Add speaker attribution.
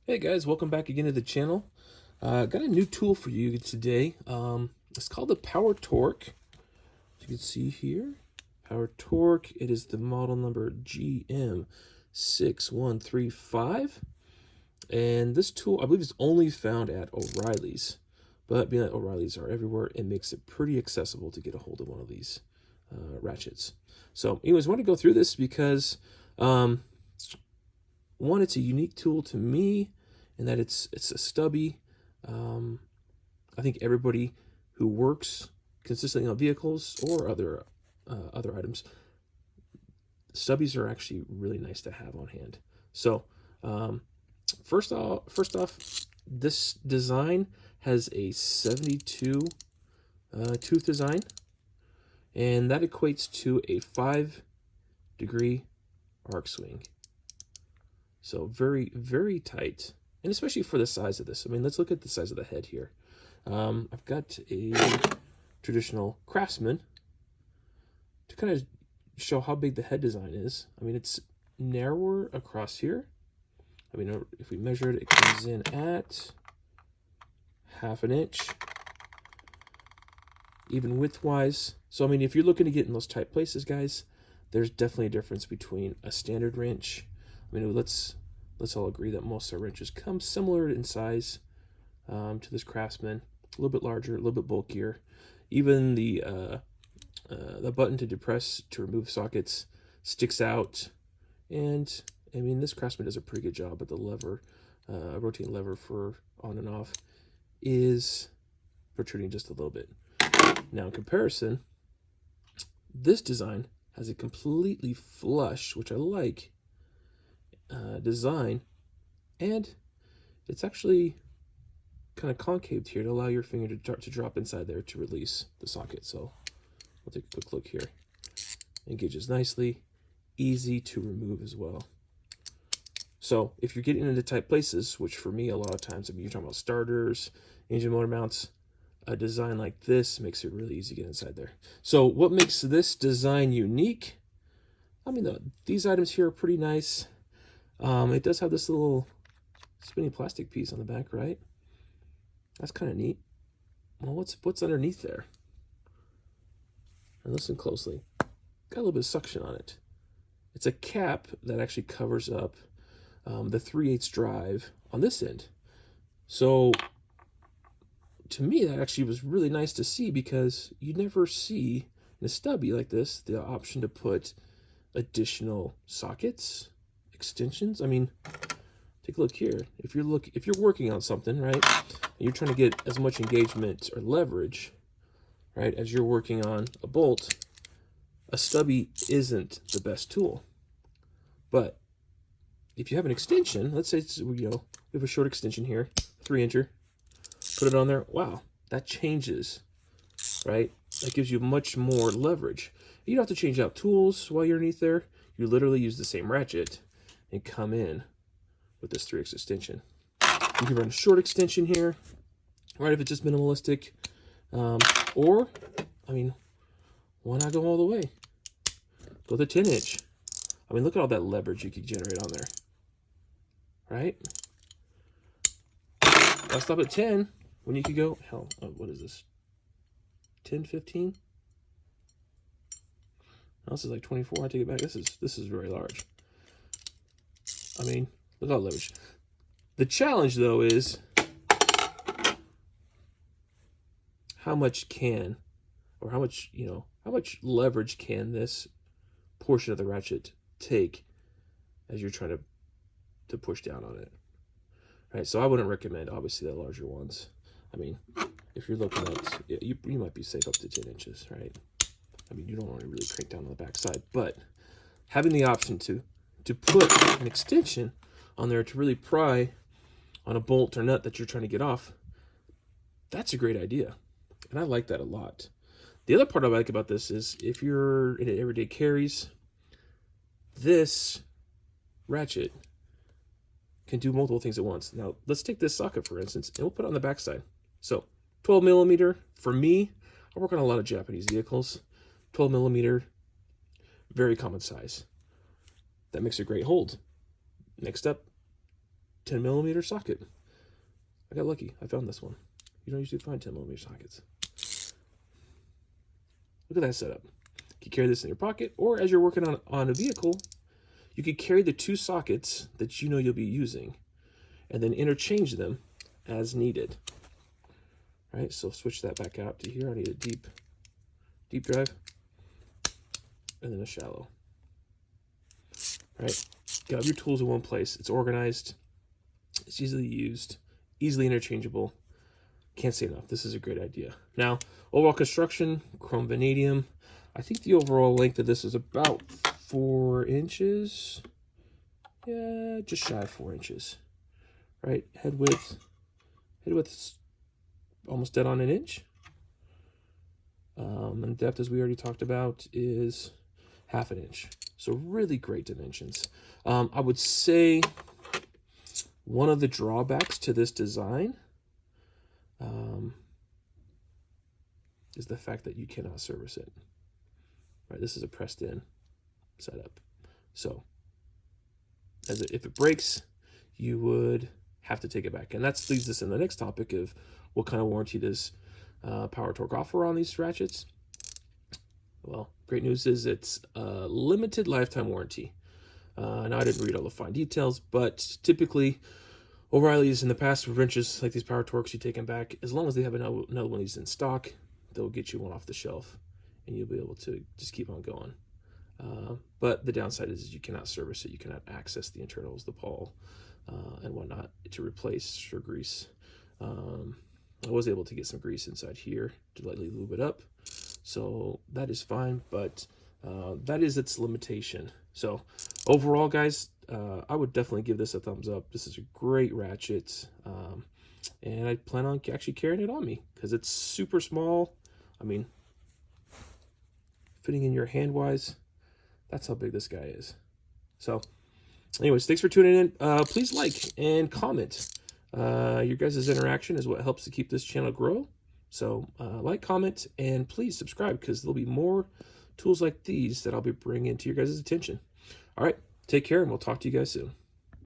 Speaker 1: Hey guys, welcome back again to the channel. Got a new tool for you today. It's called the Power Torque. As you can see here, Power Torque. It is the model number GM6135. And this tool, I believe, is only found at O'Reilly's. But being that O'Reilly's are everywhere, it makes it pretty accessible to get a hold of one of these ratchets. So anyways, I want to go through this because one, it's a unique tool to me in that it's a stubby. I think everybody who works consistently on vehicles or other items, stubbies are actually really nice to have on hand. So first off, this design has a 72 tooth design, and that equates to a 5-degree arc swing. So very, very tight, and especially for the size of this. I mean, let's look at the size of the head here. I've got a traditional Craftsman to kind of show how big the head design is. I mean, it's narrower across here. I mean, if we measure it, it comes in at 1/2 inch, even width-wise. So, I mean, if you're looking to get in those tight places, guys, there's definitely a difference between a standard wrench. I mean, let's all agree that most of our wrenches come similar in size to this Craftsman. A little bit larger, a little bit bulkier. Even the button to depress to remove sockets sticks out. And I mean, this Craftsman does a pretty good job, but the lever, rotating lever for on and off, is protruding just a little bit. Now, in comparison, this design has a completely flush, which I like, design, and it's actually kind of concaved here to allow your finger to drop inside there to release the socket. So we'll take a quick look here. Engages nicely, easy to remove as well. So if you're getting into tight places, which for me a lot of times, I mean, you're talking about starters, engine motor mounts, a design like this makes it really easy to get inside there. So what makes this design unique? I mean, these items here are pretty nice. It does have this little spinning plastic piece on the back, right? That's kind of neat. Well, what's underneath there? And listen closely. Got a little bit of suction on it. It's a cap that actually covers up the 3/8 drive on this end. So to me, that actually was really nice to see, because you never see in a stubby like this the option to put additional sockets, extensions. I mean, take a look here. If you're working on something, right, and you're trying to get as much engagement or leverage, right, as you're working on a bolt, a stubby isn't the best tool. But if you have an extension, let's say we have a short extension here, 3-incher, put it on there. Wow, that changes, right? That gives you much more leverage. You don't have to change out tools while you're underneath there. You literally use the same ratchet and come in with this 3/8 extension. You can run a short extension here, right, if it's just minimalistic. Or, I mean, why not go all the way? Go the 10-inch. I mean, look at all that leverage you could generate on there, right? I'll stop at 10 when you could go, hell, what is this? 10, 15? No, this is like 24. I take it back. This is very large. I mean, look at all the leverage. The challenge, though, is how much leverage can this portion of the ratchet take as you're trying to push down on it, right? So I wouldn't recommend, obviously, the larger ones. I mean, if you're looking at, you might be safe up to 10 inches, right? I mean, you don't want to really crank down on the backside, but having the option to put an extension on there to really pry on a bolt or nut that you're trying to get off, that's a great idea, and I like that a lot. The other part I like about this is if you're in everyday carries, this ratchet can do multiple things at once. Now, let's take this socket, for instance, and we'll put it on the backside. So 12 millimeter, for me, I work on a lot of Japanese vehicles. 12 millimeter, very common size. That makes a great hold. Next up, 10mm socket. I got lucky. I found this one. You don't usually find 10mm sockets. Look at that setup. You can carry this in your pocket, or as you're working on a vehicle, you could carry the 2 sockets that you know you'll be using and then interchange them as needed. All right, so switch that back out to here. I need a deep drive and then a shallow. All right, you have your tools in one place. It's organized, it's easily used, easily interchangeable. Can't say enough. This is a great idea. Now, overall construction, Chromium-Vanadium. I think the overall length of this is about 4 inches. Yeah, just shy of 4 inches. Right, head width is almost dead on an inch. And depth, as we already talked about, is ½ an inch. So really great dimensions. I would say one of the drawbacks to this design is the fact that you cannot service it. Right, this is a pressed in setup. So if it breaks, you would have to take it back. And that leads us in the next topic of what kind of warranty does Power Torque offer on these ratchets. Well, great news is it's a limited lifetime warranty. Now, I didn't read all the fine details, but typically O'Reilly's in the past for wrenches like these Power Torques, you take them back. As long as they have another one of these in stock, they'll get you one off the shelf and you'll be able to just keep on going. But the downside is you cannot service it. You cannot access the internals, the ball, and whatnot to replace or grease. I was able to get some grease inside here to lightly lube it up. So that is fine, but that is its limitation. So overall, guys, I would definitely give this a thumbs up. This is a great ratchet, and I plan on actually carrying it on me because it's super small. I mean, fitting in your hand-wise, that's how big this guy is. So anyways, thanks for tuning in. Please like and comment. Your guys' interaction is what helps to keep this channel grow. So like, comment, and please subscribe because there'll be more tools like these that I'll be bringing to your guys' attention. All right, take care, and we'll talk to you guys soon.